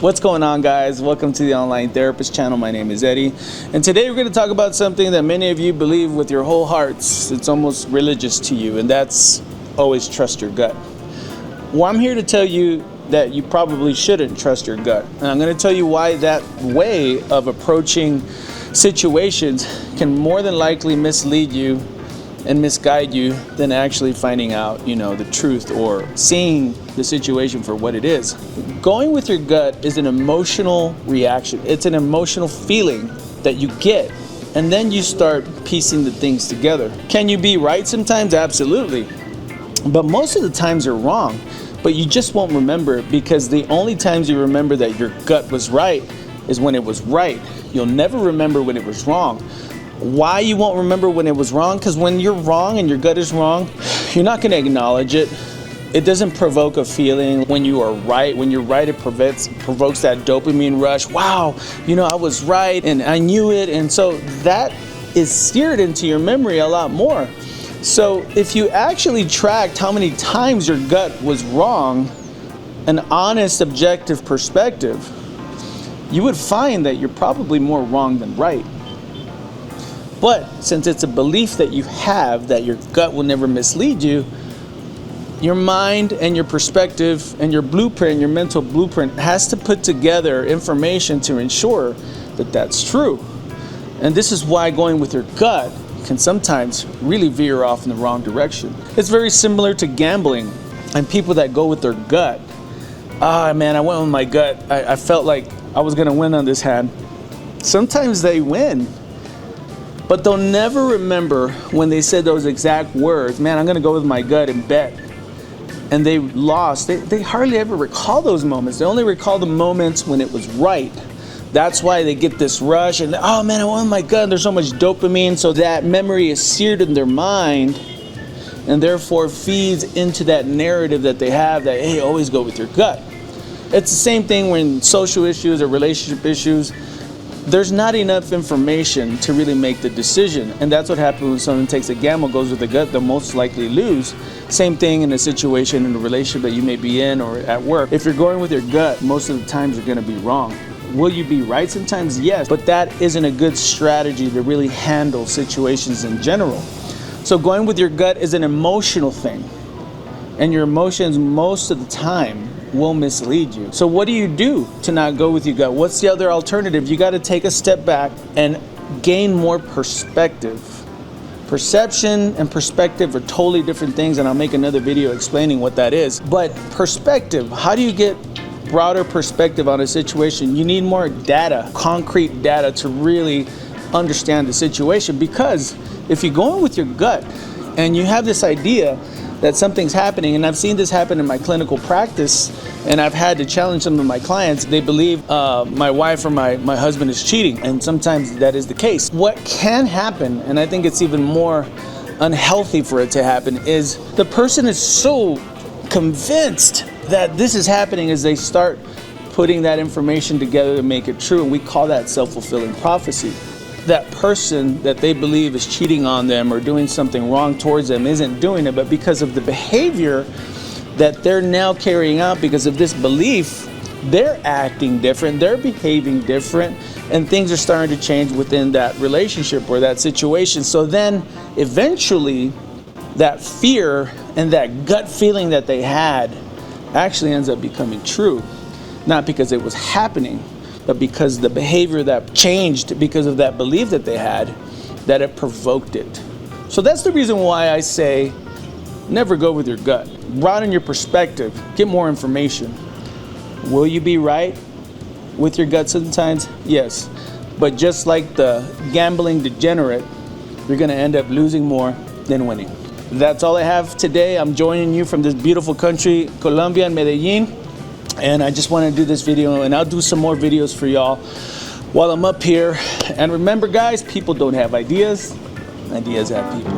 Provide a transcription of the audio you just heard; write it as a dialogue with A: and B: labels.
A: What's going on, guys? Welcome to the Online Therapist channel. My name is Eddie, and today we're going to talk about something that many of you believe with your whole hearts. It's almost religious to you, and that's always trust your gut. Well, I'm here to tell you that you probably shouldn't trust your gut, and I'm going to tell you why that way of approaching situations can more than likely mislead you and misguide you than actually finding out, the truth or seeing the situation for what it is. Going with your gut is an emotional reaction. It's an emotional feeling that you get, and then you start piecing the things together. Can you be right sometimes? Absolutely. But most of the times you're wrong, but you just won't remember it, because the only times you remember that your gut was right is when it was right. You'll never remember when it was wrong. Why you won't remember when it was wrong? Because when you're wrong and your gut is wrong, you're not going to acknowledge it. It doesn't provoke a feeling. When you are right, when you're right, it provokes that dopamine rush. Wow, I was right and I knew it. And so that is seared into your memory a lot more. So if you actually tracked how many times your gut was wrong, an honest, objective perspective, you would find that you're probably more wrong than right. But since it's a belief that you have that your gut will never mislead you, your mind and your perspective and your blueprint, your mental blueprint, has to put together information to ensure that that's true. And this is why going with your gut can sometimes really veer off in the wrong direction. It's very similar to gambling and people that go with their gut. Man, I went with my gut. I felt like I was gonna win on this hand. Sometimes they win, but they'll never remember when they said those exact words. Man, I'm gonna go with my gut and bet. And they lost. They hardly ever recall those moments. They only recall the moments when it was right. That's why they get this rush and, oh man, I won my gut. There's so much dopamine, so that memory is seared in their mind and therefore feeds into that narrative that they have that, hey, always go with your gut. It's the same thing when social issues or relationship issues, there's not enough information to really make the decision. And that's what happens when someone takes a gamble, goes with the gut, they'll most likely lose. Same thing in a situation, in a relationship that you may be in or at work. If you're going with your gut, most of the times you're gonna be wrong. Will you be right sometimes? Yes, but that isn't a good strategy to really handle situations in general. So going with your gut is an emotional thing, and your emotions most of the time will mislead you. So what do you do to not go with your gut? What's the other alternative? You got to take a step back and gain more perspective. Perception and perspective are totally different things, and I'll make another video explaining what that is. But perspective, how do you get broader perspective on a situation? You need more data, concrete data, to really understand the situation. Because if you're going with your gut and you have this idea that something's happening, and I've seen this happen in my clinical practice, and I've had to challenge some of my clients. They believe my wife or my husband is cheating, and sometimes that is the case. What can happen, and I think it's even more unhealthy for it to happen, is the person is so convinced that this is happening as they start putting that information together to make it true, and we call that self-fulfilling prophecy. That person that they believe is cheating on them or doing something wrong towards them isn't doing it, but because of the behavior that they're now carrying out, because of this belief, they're acting different, they're behaving different, and things are starting to change within that relationship or that situation. So then eventually that fear and that gut feeling that they had actually ends up becoming true, not because it was happening, but because the behavior that changed because of that belief that they had, that it provoked it. So that's the reason why I say never go with your gut. Broaden your perspective, get more information. Will you be right with your gut sometimes? Yes. But just like the gambling degenerate, you're gonna end up losing more than winning. That's all I have today. I'm joining you from this beautiful country, Colombia and Medellin. And I just want to do this video, and I'll do some more videos for y'all while I'm up here. And remember, guys, people don't have ideas. Ideas have people.